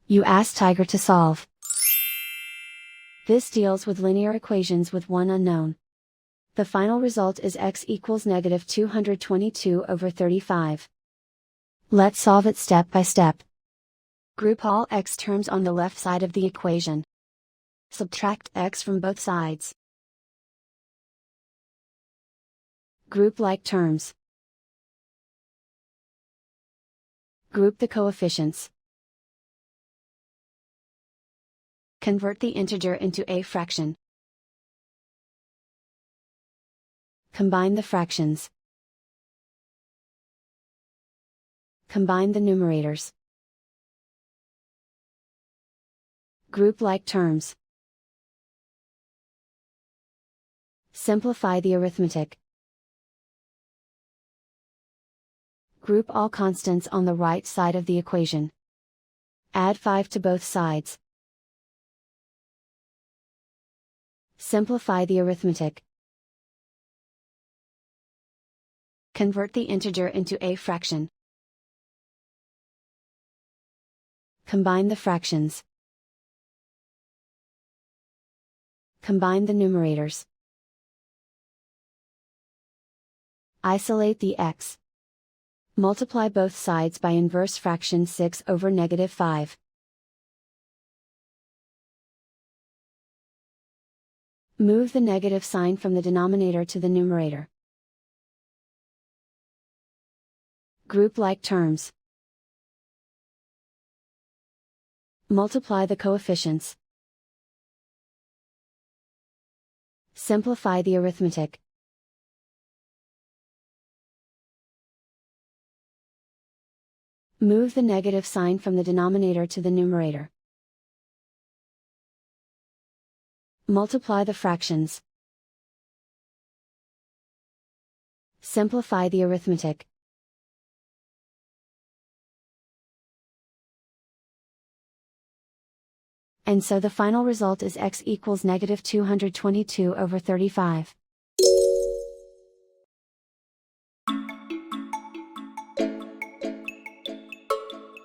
You ask Tiger to solve. This deals with linear equations with one unknown. The final result is x equals negative 222/35. Let's solve it step by step. Group all x terms on the left side of the equation. Subtract x from both sides. Group like terms. Group the coefficients. Convert the integer into a fraction. Combine the fractions. Combine the numerators. Group like terms. Simplify the arithmetic. Group all constants on the right side of the equation. Add 5 to both sides. Simplify the arithmetic. Convert the integer into a fraction. Combine the fractions. Combine the numerators. Isolate the x. Multiply both sides by inverse fraction 6/-5. Move the negative sign from the denominator to the numerator. Group like terms. Multiply the coefficients. Simplify the arithmetic. Move the negative sign from the denominator to the numerator. Multiply the fractions. Simplify the arithmetic. And so the final result is x equals negative 222/35.